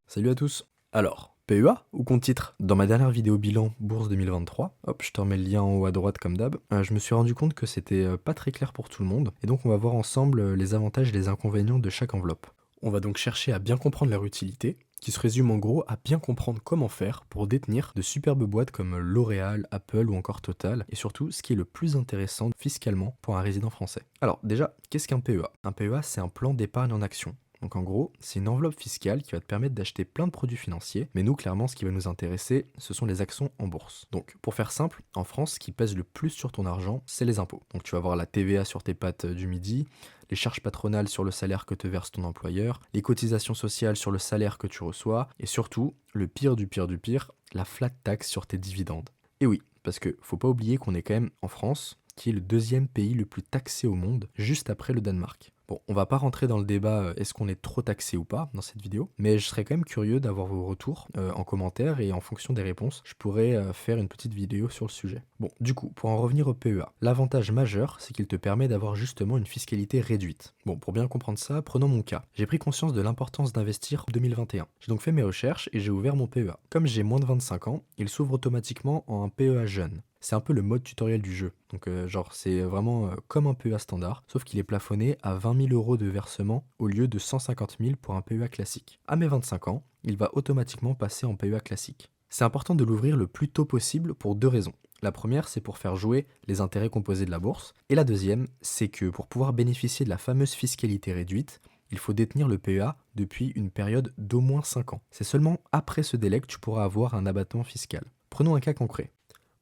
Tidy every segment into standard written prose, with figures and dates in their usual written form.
Salut à tous. Alors, PEA ou compte titre? Dans ma dernière vidéo bilan Bourse 2023, hop, je te remets le lien en haut à droite comme d'hab, je me suis rendu compte que c'était pas très clair pour tout le monde, et donc on va voir ensemble les avantages et les inconvénients de chaque enveloppe. On va donc chercher à bien comprendre leur utilité, qui se résume en gros à bien comprendre comment faire pour détenir de superbes boîtes comme L'Oréal, Apple ou encore Total, et surtout ce qui est le plus intéressant fiscalement pour un résident français. Alors déjà, qu'est-ce qu'un PEA? Un PEA, c'est un plan d'épargne en action. Donc en gros, c'est une enveloppe fiscale qui va te permettre d'acheter plein de produits financiers, mais nous clairement ce qui va nous intéresser, ce sont les actions en bourse. Donc pour faire simple, en France, ce qui pèse le plus sur ton argent, c'est les impôts. Donc tu vas avoir la TVA sur tes pâtes du midi, les charges patronales sur le salaire que te verse ton employeur, les cotisations sociales sur le salaire que tu reçois, et surtout, le pire du pire du pire, la flat tax sur tes dividendes. Et oui, parce que faut pas oublier qu'on est quand même en France, qui est le deuxième pays le plus taxé au monde, juste après le Danemark. Bon, on va pas rentrer dans le débat est-ce qu'on est trop taxé ou pas dans cette vidéo, mais je serais quand même curieux d'avoir vos retours en commentaire et en fonction des réponses, je pourrais faire une petite vidéo sur le sujet. Bon, du coup, pour en revenir au PEA, l'avantage majeur, c'est qu'il te permet d'avoir justement une fiscalité réduite. Bon, pour bien comprendre ça, prenons mon cas. J'ai pris conscience de l'importance d'investir en 2021. J'ai donc fait mes recherches et j'ai ouvert mon PEA. Comme j'ai moins de 25 ans, il s'ouvre automatiquement en un PEA jeune. C'est un peu le mode tutoriel du jeu. Donc genre c'est vraiment comme un PEA standard, sauf qu'il est plafonné à 20 000 euros de versement au lieu de 150 000 pour un PEA classique. À mes 25 ans, il va automatiquement passer en PEA classique. C'est important de l'ouvrir le plus tôt possible pour deux raisons. La première, c'est pour faire jouer les intérêts composés de la bourse. Et la deuxième, c'est que pour pouvoir bénéficier de la fameuse fiscalité réduite, il faut détenir le PEA depuis une période d'au moins 5 ans. C'est seulement après ce délai que tu pourras avoir un abattement fiscal. Prenons un cas concret.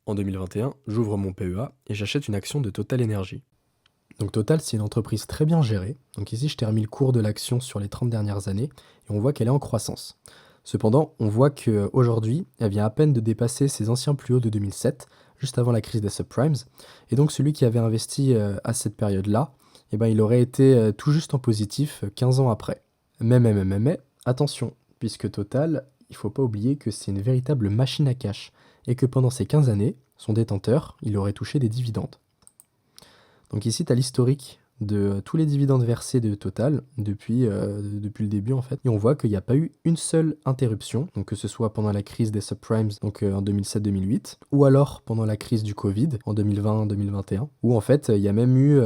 En 2021, j'ouvre mon PEA et j'achète une action de Total Energy. Donc Total, c'est une entreprise très bien gérée. Donc ici, je t'ai remis le cours de l'action sur les 30 dernières années et on voit qu'elle est en croissance. Cependant, on voit qu'aujourd'hui, elle vient à peine de dépasser ses anciens plus hauts de 2007, juste avant la crise des subprimes. Et donc celui qui avait investi à cette période-là, eh ben, il aurait été tout juste en positif 15 ans après. Mais, attention, puisque Total, il ne faut pas oublier que c'est une véritable machine à cash et que pendant ces 15 années, son détenteur, il aurait touché des dividendes. Donc ici, tu as l'historique de tous les dividendes versés de Total depuis le début en fait. Et on voit qu'il n'y a pas eu une seule interruption, donc que ce soit pendant la crise des subprimes, donc en 2007-2008, ou alors pendant la crise du Covid en 2020-2021, où en fait il y a même eu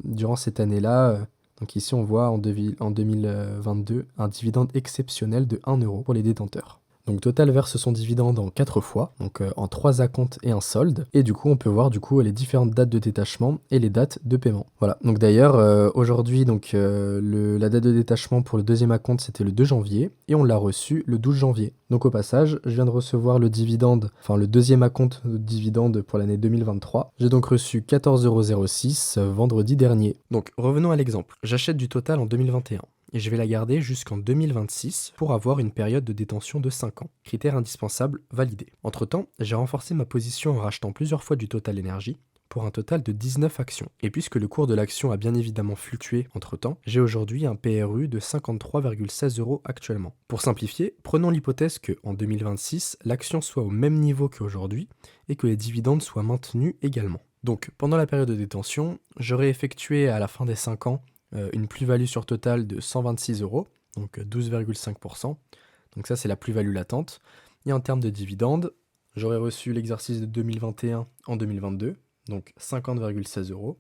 durant cette année-là, donc ici on voit en 2022 un dividende exceptionnel de 1 euro pour les détenteurs. Donc Total verse son dividende en 4 fois, donc en 3 acomptes et un solde. Et du coup, on peut voir les différentes dates de détachement et les dates de paiement. Voilà. Donc d'ailleurs, aujourd'hui, la date de détachement pour le deuxième acompte, c'était le 2 janvier et on l'a reçu le 12 janvier. Donc au passage, je viens de recevoir le dividende, enfin le deuxième acompte de dividende pour l'année 2023. J'ai donc reçu 14,06 € vendredi dernier. Donc revenons à l'exemple. J'achète du Total en 2021. Et je vais la garder jusqu'en 2026 pour avoir une période de détention de 5 ans. Critère indispensable validé. Entre-temps, j'ai renforcé ma position en rachetant plusieurs fois du Total Energy pour un total de 19 actions. Et puisque le cours de l'action a bien évidemment fluctué entre-temps, j'ai aujourd'hui un PRU de 53,16 € actuellement. Pour simplifier, prenons l'hypothèse que en 2026, l'action soit au même niveau qu'aujourd'hui et que les dividendes soient maintenus également. Donc, pendant la période de détention, j'aurai effectué à la fin des 5 ans une plus-value sur Total de 126 €, donc 12,5%. Donc ça, c'est la plus-value latente. Et en termes de dividendes, j'aurais reçu l'exercice de 2021 en 2022, donc 50,16 €.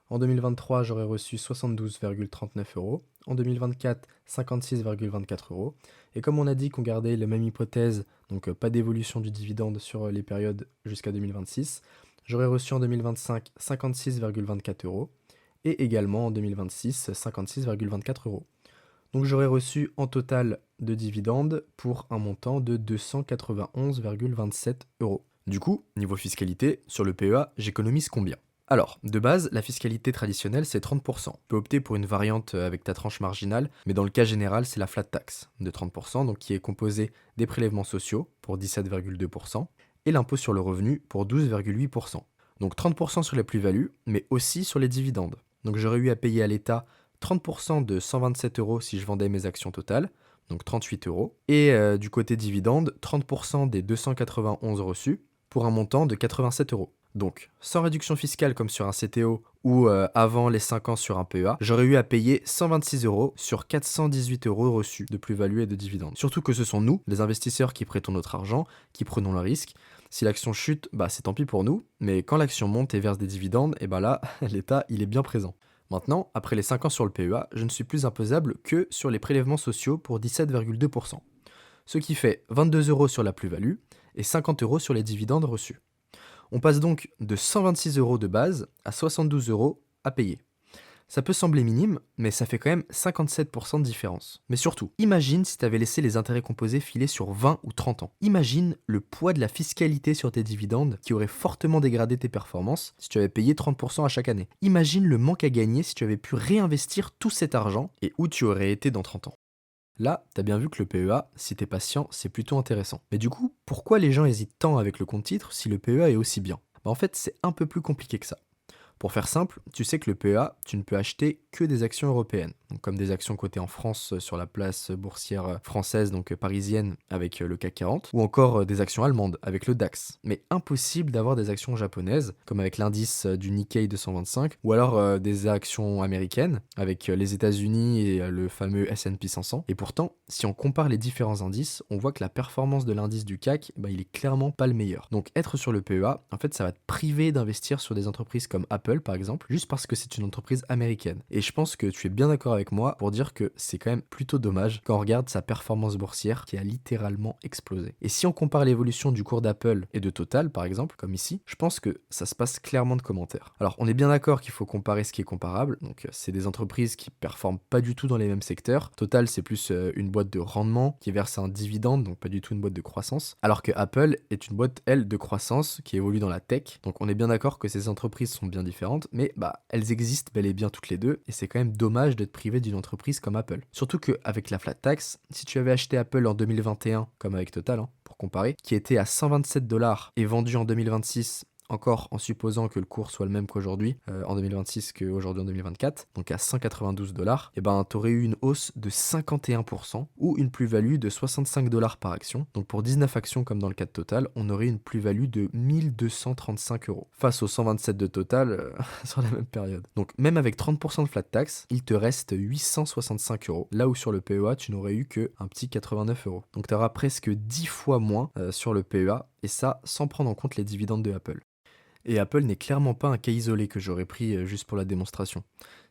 En 2023, j'aurais reçu 72,39 €. En 2024, 56,24 €. Et comme on a dit qu'on gardait la même hypothèse, donc pas d'évolution du dividende sur les périodes jusqu'à 2026, j'aurais reçu en 2025 56,24 € et également en 2026 56,24 €. Donc j'aurais reçu en total de dividendes pour un montant de 291,27 €. Du coup, niveau fiscalité, sur le PEA, j'économise combien? Alors, de base, la fiscalité traditionnelle, c'est 30%. Tu peux opter pour une variante avec ta tranche marginale, mais dans le cas général, c'est la flat tax de 30%, donc qui est composée des prélèvements sociaux pour 17,2% et l'impôt sur le revenu pour 12,8%. Donc 30% sur les plus-values, mais aussi sur les dividendes. Donc j'aurais eu à payer à l'État 30% de 127 € si je vendais mes actions totales, donc 38 €. Et du côté dividende, 30% des 291 reçus pour un montant de 87 €. Donc, sans réduction fiscale comme sur un CTO ou avant les 5 ans sur un PEA, j'aurais eu à payer 126 € sur 418 € reçus de plus-value et de dividendes. Surtout que ce sont nous, les investisseurs, qui prêtons notre argent, qui prenons le risque. Si l'action chute, bah c'est tant pis pour nous, mais quand l'action monte et verse des dividendes, et bah là, l'État, il est bien présent. Maintenant, après les 5 ans sur le PEA, je ne suis plus imposable que sur les prélèvements sociaux pour 17,2%, ce qui fait 22 € sur la plus-value et 50 € sur les dividendes reçus. On passe donc de 126 € de base à 72 € à payer. Ça peut sembler minime, mais ça fait quand même 57% de différence. Mais surtout, imagine si tu avais laissé les intérêts composés filer sur 20 ou 30 ans. Imagine le poids de la fiscalité sur tes dividendes qui aurait fortement dégradé tes performances si tu avais payé 30% à chaque année. Imagine le manque à gagner si tu avais pu réinvestir tout cet argent et où tu aurais été dans 30 ans. Là, t'as bien vu que le PEA, si t'es patient, c'est plutôt intéressant. Mais du coup, pourquoi les gens hésitent tant avec le compte titre si le PEA est aussi bien? Bah en fait, c'est un peu plus compliqué que ça. Pour faire simple, tu sais que le PEA, tu ne peux acheter que des actions européennes, donc comme des actions cotées en France sur la place boursière française, donc parisienne, avec le CAC 40, ou encore des actions allemandes avec le DAX. Mais impossible d'avoir des actions japonaises, comme avec l'indice du Nikkei 225, ou alors des actions américaines, avec les États-Unis et le fameux S&P 500. Et pourtant, si on compare les différents indices, on voit que la performance de l'indice du CAC, bah, il est clairement pas le meilleur. Donc être sur le PEA, en fait, ça va te priver d'investir sur des entreprises comme Apple, par exemple, juste parce que c'est une entreprise américaine. Et je pense que tu es bien d'accord avec moi pour dire que c'est quand même plutôt dommage quand on regarde sa performance boursière qui a littéralement explosé. Et si on compare l'évolution du cours d'Apple et de Total, par exemple, comme ici, je pense que ça se passe clairement de commentaires. Alors, on est bien d'accord qu'il faut comparer ce qui est comparable, donc c'est des entreprises qui performent pas du tout dans les mêmes secteurs. Total, c'est plus une boîte de rendement qui verse un dividende, donc pas du tout une boîte de croissance, alors que Apple est une boîte, elle, de croissance qui évolue dans la tech. Donc on est bien d'accord que ces entreprises sont bien différentes, mais bah elles existent bel et bien toutes les deux, et c'est quand même dommage d'être privé d'une entreprise comme Apple. Surtout qu'avec la flat tax, si tu avais acheté Apple en 2021, comme avec Total, hein, pour comparer, qui était à 127 $ et vendu en 2026, encore en supposant que le cours soit le même qu'aujourd'hui, en 2026 qu'aujourd'hui en 2024, donc à 192 $, et ben t'aurais eu une hausse de 51% ou une plus-value de 65 $ par action. Donc pour 19 actions comme dans le cas de Total, on aurait une plus-value de 1235 € face aux 127 de Total sur la même période. Donc même avec 30% de flat tax, il te reste 865 €, là où sur le PEA, tu n'aurais eu que un petit 89 €. Donc tu auras presque 10 fois moins sur le PEA, et ça sans prendre en compte les dividendes de Apple. Et Apple n'est clairement pas un cas isolé que j'aurais pris juste pour la démonstration.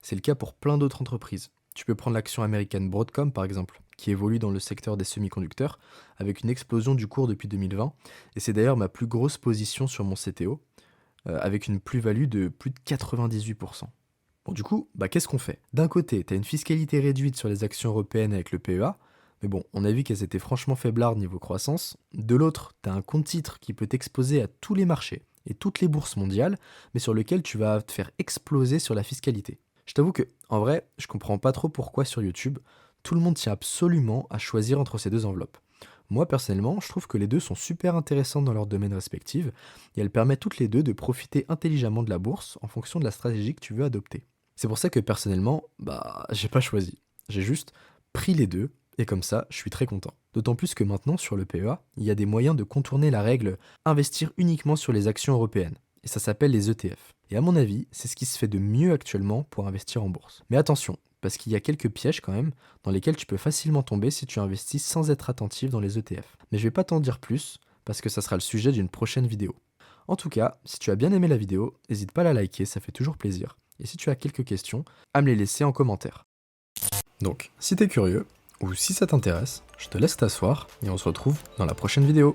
C'est le cas pour plein d'autres entreprises. Tu peux prendre l'action américaine Broadcom par exemple, qui évolue dans le secteur des semi-conducteurs, avec une explosion du cours depuis 2020, et c'est d'ailleurs ma plus grosse position sur mon CTO, avec une plus-value de plus de 98%. Bon du coup, bah, qu'est-ce qu'on fait? D'un côté, tu as une fiscalité réduite sur les actions européennes avec le PEA, mais bon, on a vu qu'elles étaient franchement faiblardes niveau croissance. De l'autre, tu as un compte titre qui peut t'exposer à tous les marchés et toutes les bourses mondiales, mais sur lequel tu vas te faire exploser sur la fiscalité. Je t'avoue que, en vrai, je comprends pas trop pourquoi sur YouTube, tout le monde tient absolument à choisir entre ces deux enveloppes. Moi, personnellement, je trouve que les deux sont super intéressantes dans leur domaine respectif, et elles permettent toutes les deux de profiter intelligemment de la bourse en fonction de la stratégie que tu veux adopter. C'est pour ça que personnellement, bah, j'ai pas choisi. J'ai juste pris les deux, et comme ça, je suis très content. D'autant plus que maintenant, sur le PEA, il y a des moyens de contourner la règle investir uniquement sur les actions européennes. Et ça s'appelle les ETF. Et à mon avis, c'est ce qui se fait de mieux actuellement pour investir en bourse. Mais attention, parce qu'il y a quelques pièges quand même, dans lesquels tu peux facilement tomber si tu investis sans être attentif dans les ETF. Mais je vais pas t'en dire plus, parce que ça sera le sujet d'une prochaine vidéo. En tout cas, si tu as bien aimé la vidéo, n'hésite pas à la liker, ça fait toujours plaisir. Et si tu as quelques questions, à me les laisser en commentaire. Donc, si t'es curieux, ou si ça t'intéresse, je te laisse t'asseoir et on se retrouve dans la prochaine vidéo.